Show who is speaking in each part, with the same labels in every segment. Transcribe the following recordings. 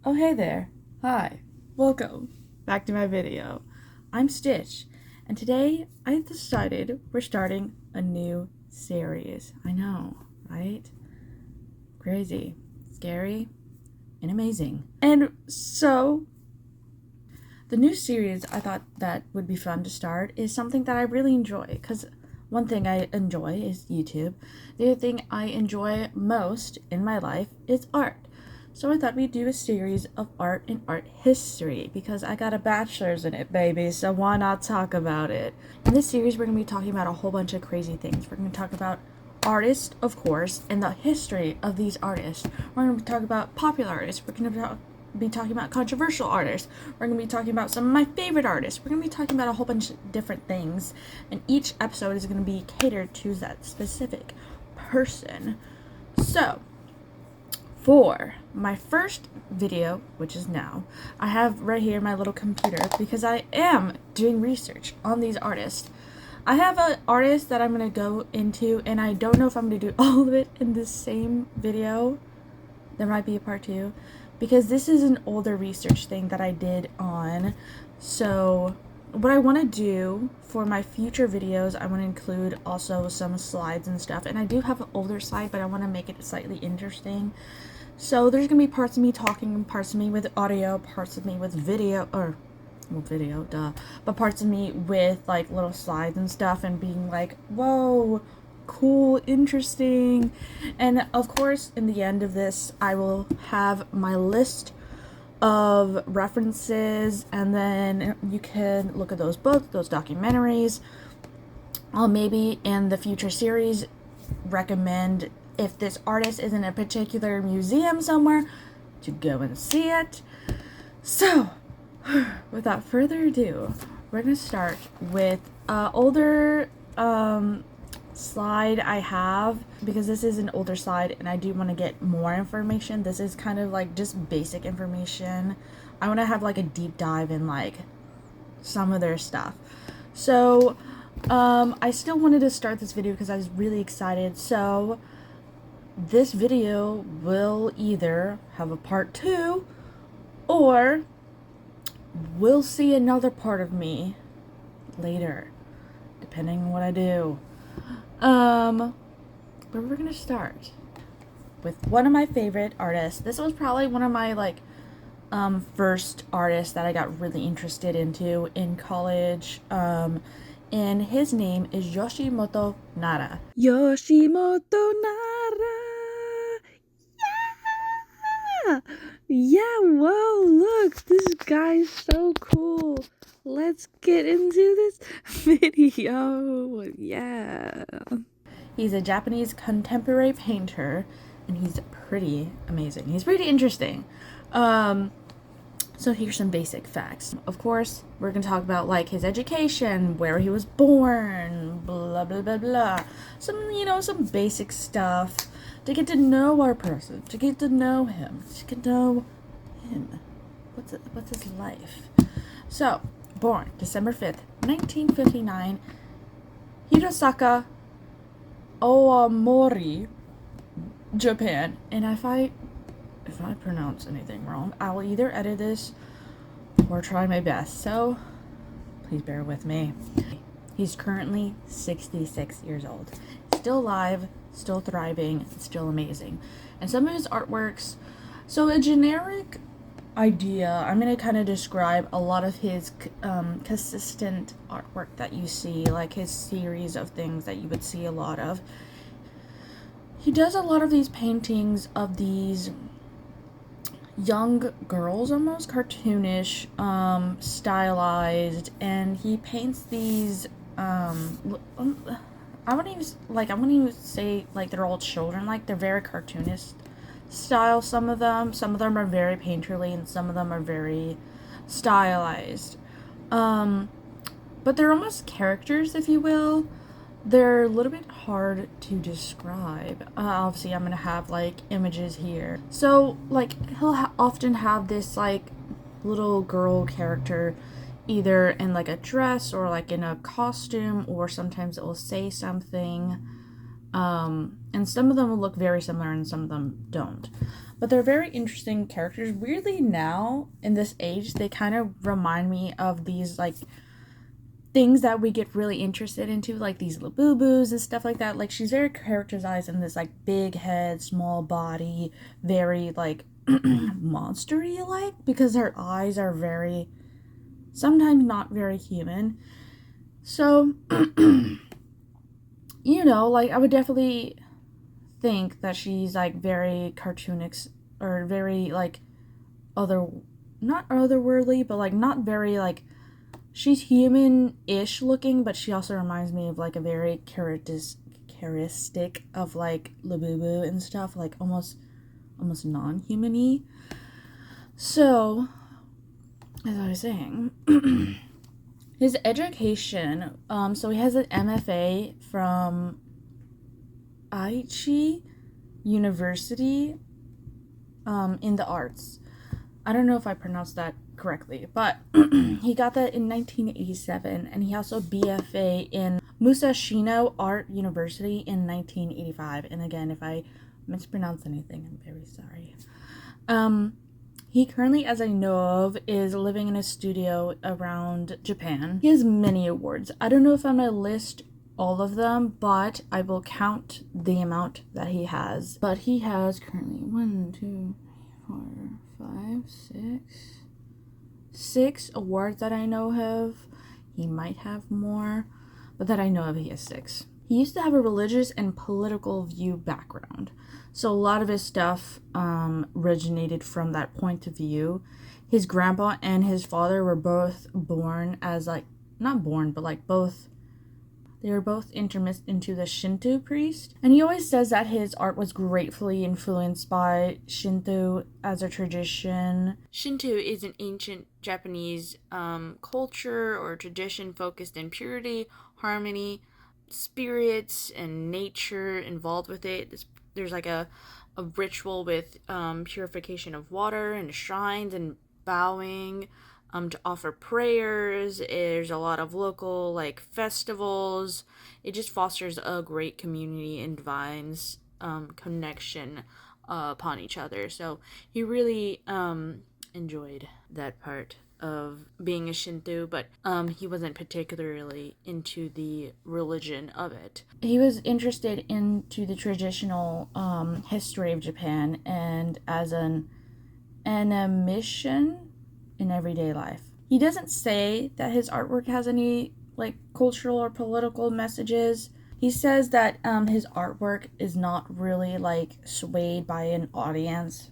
Speaker 1: Oh hey there. Hi. Welcome back to my video. I'm Stitch, and today I decided we're starting a new series. I know, right? Crazy, scary, and amazing. And so the new series I thought that would be fun to start is something that I really enjoy, because one thing I enjoy is YouTube. The other thing I enjoy most in my life is art. So I thought we'd do a series of art and art history because I got a bachelor's in it, baby, so why not talk about it? In this series, we're going to be talking about a whole bunch of crazy things. We're going to talk about artists, of course, and the history of these artists. We're going to talk about popular artists. We're going to be talking about controversial artists. We're going to be talking about some of my favorite artists. We're going to be talking about a whole bunch of different things, and each episode is going to be catered to that specific person. So, for my first video, which is now, I have right here my little computer because I am doing research on these artists. I have an artist that I'm going to go into, and I don't know if I'm going to do all of it in the same video. There might be a part 2, because this is an older research thing that I did on. So what I want to do for my future videos, I want to include also some slides and stuff. And I do have an older slide, but I want to make it slightly interesting. So there's going to be parts of me talking, parts of me with audio, parts of me with video, but parts of me with like little slides and stuff and being like, whoa, cool, interesting. And of course, in the end of this, I will have my list of references, and then you can look at those books, those documentaries. I'll maybe in the future series recommend, if this artist is in a particular museum somewhere, to go and see it. So, without further ado, we're going to start with older slide I have, because this is an older slide and I do want to get more information. This is kind of like just basic information. I want to have like a deep dive in like some of their stuff. So I still wanted to start this video because I was really excited. So this video will either have a part 2, or we'll see another part of me later, depending on what I do. But we're gonna start with one of my favorite artists. This was probably one of my first artists that I got really interested into in college. And his name is Yoshimoto Nara. Yoshimoto Nara! Yeah! Yeah, whoa, look, this guy's so cool. Let's get into this video. Yeah. He's a Japanese contemporary painter, and he's pretty amazing. He's pretty interesting. So here's some basic facts. Of course, we're going to talk about like his education, where he was born, blah, blah, blah, blah. Some basic stuff to get to know our person, to get to know him, to get to know him. What's his life? So, born December 5th, 1959, Hirosaka, Aomori, Japan. And if I pronounce anything wrong, I will either edit this or try my best, so please bear with me. He's currently 66 years old. Still alive, still thriving, still amazing. And some of his artworks, so a generic idea, I'm going to kind of describe a lot of his consistent artwork that you see, like his series of things that you would see a lot of. He does a lot of these paintings of these young girls, almost cartoonish, stylized, and he paints these I wouldn't even say like they're all children, like they're very cartoonist style. Some of them are very painterly, and some of them are very stylized, but they're almost characters, if you will. They're a little bit hard to describe. Obviously, I'm gonna have like images here. So like he'll often have this like little girl character, either in like a dress or like in a costume, or sometimes it will say something. And some of them will look very similar and some of them don't. But they're very interesting characters. Weirdly, now, in this age, they kind of remind me of these, like, things that we get really interested into, like these Labubus and stuff like that. Like, she's very characterized in this, like, big head, small body, very, like, monster-y, like, because her eyes are very, sometimes not very human. So, you know, like, I would definitely think that she's, like, very cartoonic, or very, like, not otherworldly, but, like, not very, like, she's human-ish looking, but she also reminds me of, like, a very characteristic of, like, Labubu and stuff, like, almost non-human-y. So, as I was saying, his education, so he has an MFA from Aichi University, in the arts. I don't know if I pronounced that correctly, but he got that in 1987, and he also BFA in Musashino Art University in 1985. And again, if I mispronounce anything, I'm very sorry. He currently, as I know of, is living in a studio around Japan. He has many awards. I don't know if I'm going to list all of them, but I will count the amount that he has. But he has currently 1, 2, 3, 4, 5, 6 awards that I know of. He might have more, but that I know of, he has 6. He used to have a religious and political view background, so a lot of his stuff originated from that point of view. His grandpa and his father were both born as, like, not born, but, like, both, they were both intermixed into the Shinto priest. And he always says that his art was gratefully influenced by Shinto as a tradition. Shinto is an ancient Japanese culture or tradition focused in purity, harmony, spirits, and nature involved with it. There's like a ritual with purification of water and shrines and bowing to offer prayers. There's a lot of local, like, festivals. It just fosters a great community and divines connection upon each other. So he really enjoyed that part of being a Shinto, but he wasn't particularly into the religion of it. He was interested into the traditional history of Japan and as an animation in everyday life. He doesn't say that his artwork has any, like, cultural or political messages. He says that his artwork is not really, like, swayed by an audience.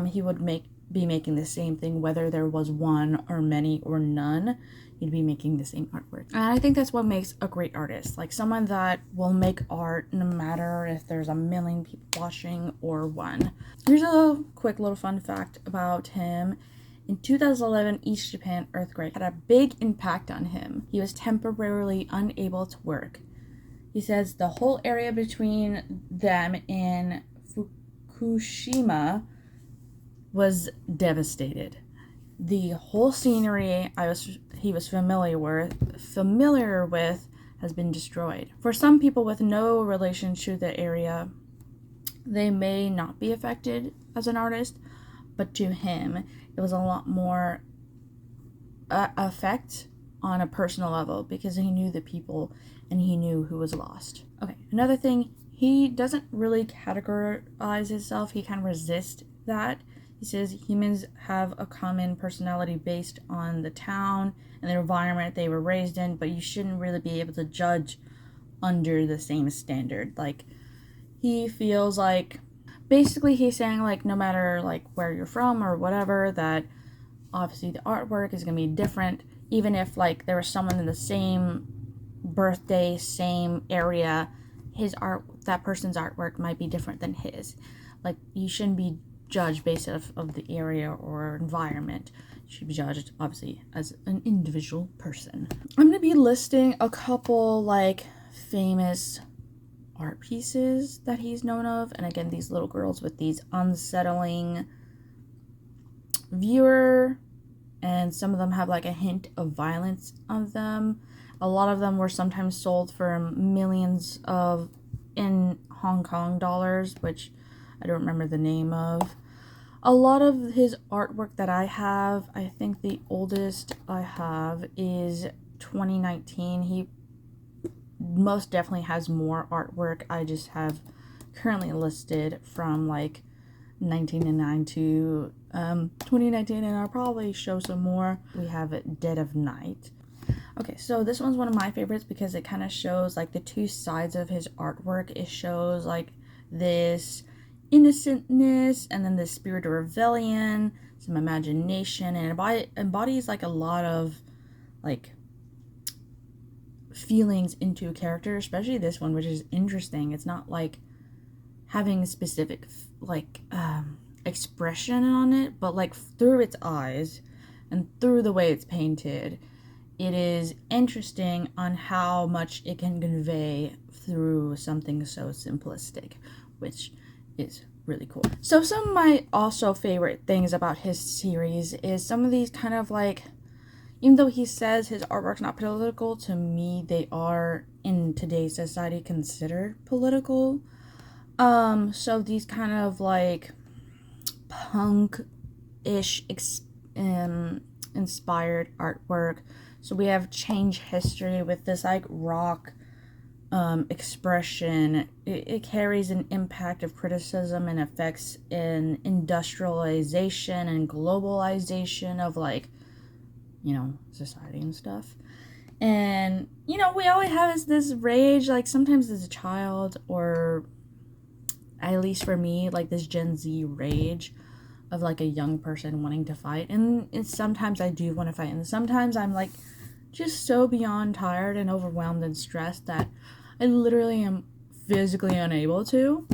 Speaker 1: He would be making the same thing whether there was one or many or none. He'd be making the same artwork. And I think that's what makes a great artist. Like, someone that will make art no matter if there's a million people watching or one. Here's a quick little fun fact about him. In 2011, East Japan earthquake had a big impact on him. He was temporarily unable to work. He says the whole area between them in Fukushima was devastated. The whole scenery he was familiar with has been destroyed. For some people with no relation to the area, they may not be affected as an artist, but to him, it was a lot more effect on a personal level because he knew the people and he knew who was lost. Okay, another thing, he doesn't really categorize himself. He kind of resists that. He says humans have a common personality based on the town and the environment they were raised in, but you shouldn't really be able to judge under the same standard. Like, he feels like, basically he's saying, like, no matter, like, where you're from or whatever, that obviously the artwork is going to be different, even if, like, there was someone in the same birthday, same area, that person's artwork might be different than his. Like, you shouldn't be judged based off of the area or environment. You should be judged, obviously, as an individual person. I'm going to be listing a couple, like, famous art pieces that he's known of, and again, these little girls with these unsettling viewer, and some of them have, like, a hint of violence on them. A lot of them were sometimes sold for millions of in Hong Kong dollars, which I don't remember the name of. A lot of his artwork that I have, I think the oldest I have is 2019. He most definitely has more artwork. I just have currently listed from like 1999 to 2019, and I'll probably show some more. We have Dead of Night. Okay, so this one's one of my favorites because it kind of shows like the two sides of his artwork. It shows like this innocentness and then the spirit of rebellion, some imagination, and it embodies like a lot of like feelings into a character, especially this one, which is interesting. It's not like having a specific like expression on it, but like through its eyes and through the way it's painted, it is interesting on how much it can convey through something so simplistic, which is really cool. So some of my also favorite things about his series is some of these kind of like, even though he says his artwork's not political, to me they are in today's society considered political. So these kind of like punk-ish inspired artwork. So we have Change History with this like rock expression. It carries an impact of criticism and effects in industrialization and globalization of like, you know, society and stuff. And, you know, we always have this rage, like sometimes as a child, or at least for me, like this Gen Z rage of like a young person wanting to fight. And sometimes I do want to fight, and sometimes I'm like just so beyond tired and overwhelmed and stressed that I literally am physically unable to.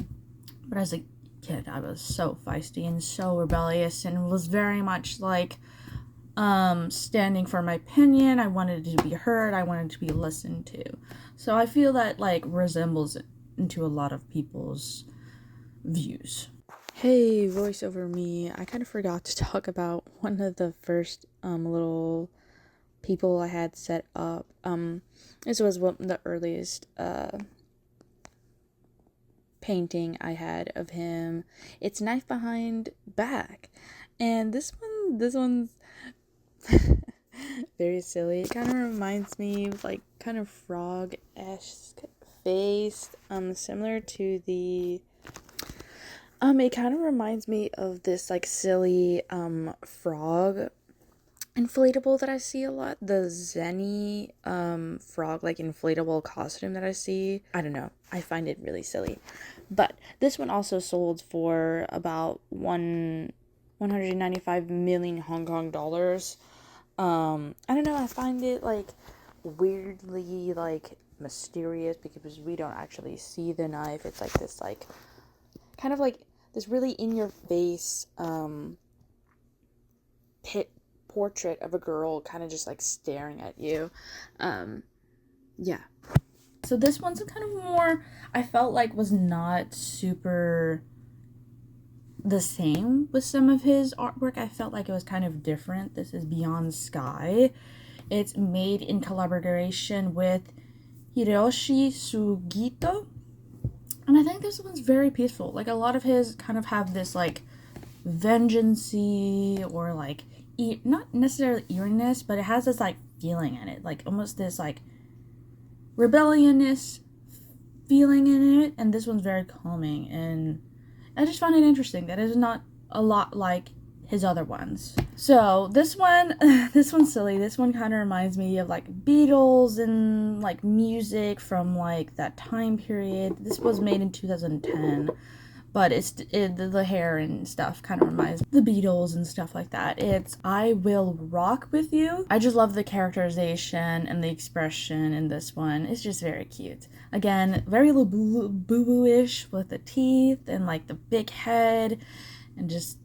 Speaker 1: But as a kid, I was so feisty and so rebellious and was very much like standing for my opinion. I wanted to be heard. I wanted to be listened to. So I feel that like resembles into a lot of people's views. Hey, voiceover me. I kind of forgot to talk about one of the first little people I had set up. This was one of the earliest painting I had of him. It's Knife Behind Back. And this one's very silly. It kind of reminds me of like kind of frog-esque face, similar to the it kind of reminds me of this like silly frog inflatable that I see a lot. The Zenny frog like inflatable costume that I see. I don't know. I find it really silly. But this one also sold for about 195 million Hong Kong dollars. I don't know, I find it like weirdly like mysterious because we don't actually see the knife. It's like this like kind of like this really in your face portrait of a girl kind of just like staring at you. Yeah. So this one's kind of more, I felt like was not super the same with some of his artwork. I felt like it was kind of different. This is Beyond Sky. It's made in collaboration with Hiroshi Sugito. And I think this one's very peaceful. Like a lot of his kind of have this like vengeance-y or like not necessarily eeriness, but it has this like feeling in it, like almost this like rebelliousness feeling in it. And this one's very calming, and I just found it interesting that it's not a lot like his other ones. So this one, this one's silly. This one kind of reminds me of like Beatles and like music from like that time period. This was made in 2010, but the hair and stuff kind of reminds the Beatles and stuff like that. It's I Will Rock With You. I just love the characterization and the expression in this one. It's just very cute. Again, very boo-boo-ish with the teeth and like the big head and just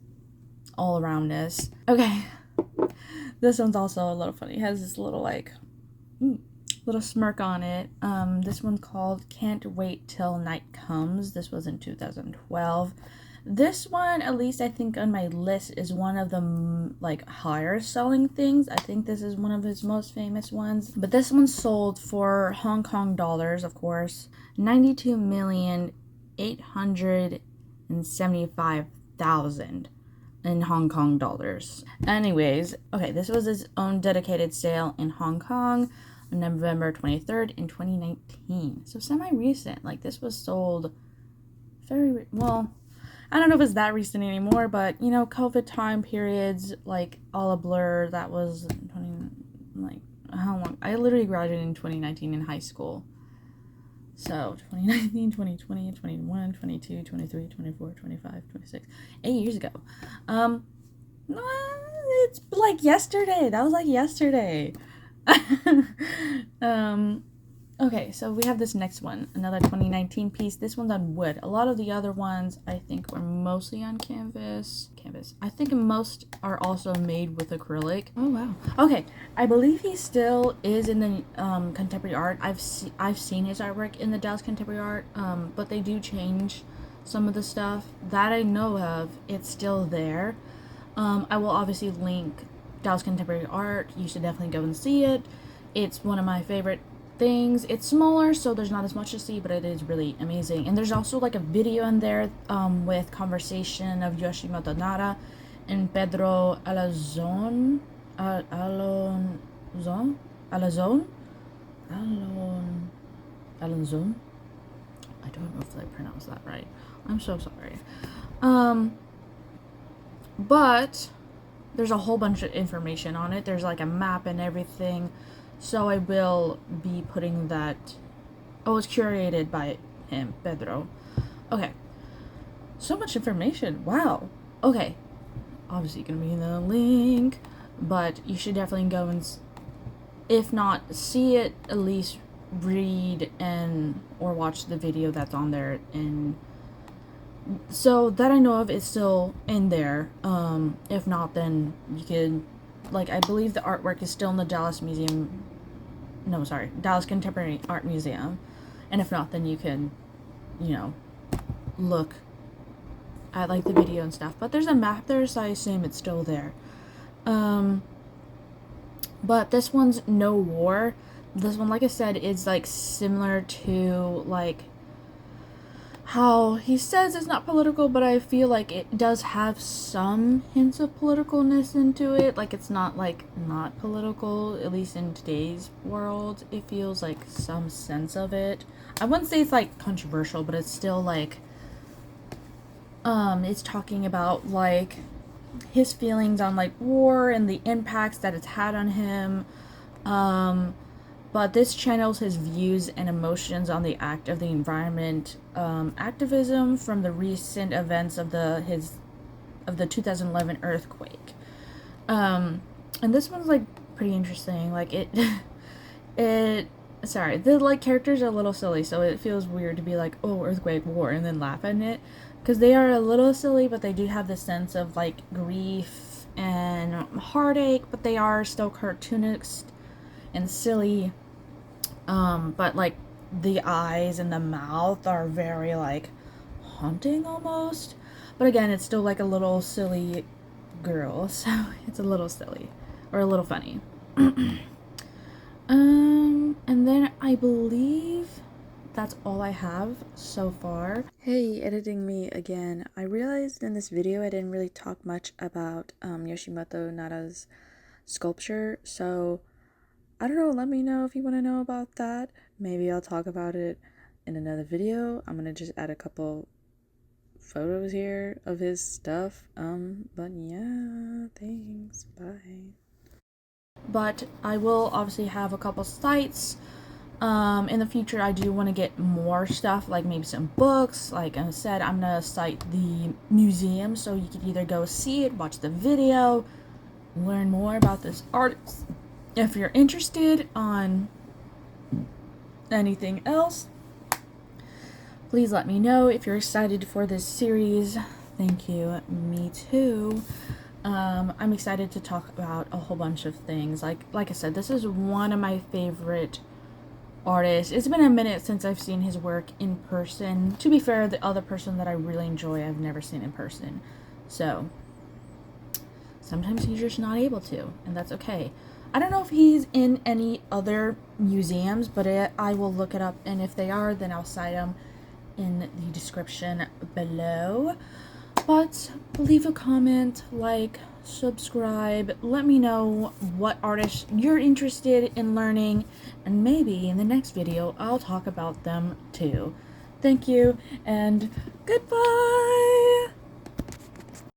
Speaker 1: all aroundness. Okay, this one's also a little funny. It has this little like little smirk on it. This one's called Can't Wait Till Night Comes. This was in 2012. This one, at least I think on my list, is one of the like higher selling things. I think this is one of his most famous ones. But this one sold for Hong Kong dollars, of course, 92,875,000 in Hong Kong dollars. Anyways, okay, this was his own dedicated sale in Hong Kong on November 23rd in 2019. So semi-recent. Like, this was sold very well. I don't know if it's that recent anymore, but you know, COVID time periods, like all a blur. That was 20, like how long? I literally graduated in 2019 in high school. So 2019, 2020, 21, 22, 23, 24, 25, 26, 8 years ago. It's like yesterday. That was like yesterday. Okay, so we have this next one, another 2019 piece. This one's on wood. A lot of the other ones, I think, were mostly on canvas. I think most are also made with acrylic. Oh, wow. Okay, I believe he still is in the contemporary art. I've seen his artwork in the Dallas Contemporary Art, but they do change some of the stuff. That I know of, it's still there. I will obviously link Dallas Contemporary Art. You should definitely go and see it. It's one of my favorite things. It's smaller, so there's not as much to see, but it is really amazing. And there's also like a video in there with conversation of Yoshimoto Nara and Pedro Alazon. Alonzon? Alazon? Alonzon? I don't know if I pronounced that right. I'm so sorry. But there's a whole bunch of information on it. There's like a map and everything. So I will be putting that. Oh, it's curated by him, Pedro. Okay. So much information. Wow. Okay. Obviously gonna be in the link, but you should definitely go and, if not see it, at least read and or watch the video that's on there. And so that I know of, it's still in there. If not, then you could, like, I believe the artwork is still in the Dallas Museum. No, sorry, Dallas Contemporary Art Museum. And if not, then you can, you know, look at like the video and stuff. But there's a map there, so I assume it's still there. But this one's No War. This one, like I said, is like similar to like how he says it's not political, but I feel like it does have some hints of politicalness into it. Like, it's not like not political, at least in today's world. It feels like some sense of it. I wouldn't say it's like controversial, but it's still like it's talking about like his feelings on like war and the impacts that it's had on him. But this channels his views and emotions on the act of the environment activism from the recent events of the 2011 earthquake. And this one's like pretty interesting. Like sorry, the like characters are a little silly, so it feels weird to be like, oh, earthquake, war, and then laugh at it, because they are a little silly, but they do have this sense of like grief and heartache, but they are still cartoonish and silly. But like the eyes and the mouth are very like haunting almost. But again, it's still like a little silly girl, so it's a little silly or a little funny. And then I believe that's all I have so far. Hey, editing me again. I realized in this video I didn't really talk much about Yoshimoto Nara's sculpture, so I don't know, let me know if you want to know about that. Maybe I'll talk about it in another video. I'm gonna just add a couple photos here of his stuff. But yeah, thanks, bye. But I will obviously have a couple sites. In the future, I do want to get more stuff, like maybe some books. Like I said, I'm gonna cite the museum, so you can either go see it, watch the video, learn more about this artist. If you're interested on anything else, please let me know. If you're excited for this series, thank you. Me too. I'm excited to talk about a whole bunch of things. Like I said, this is one of my favorite artist. It's been a minute since I've seen his work in person. To be fair, the other person that I really enjoy I've never seen in person. So sometimes he's just not able to, and that's okay. I don't know if he's in any other museums, but I will look it up, and if they are, then I'll cite them in the description below. But leave a comment, like, subscribe, let me know what artists you're interested in learning, and maybe in the next video I'll talk about them too. Thank you, and goodbye!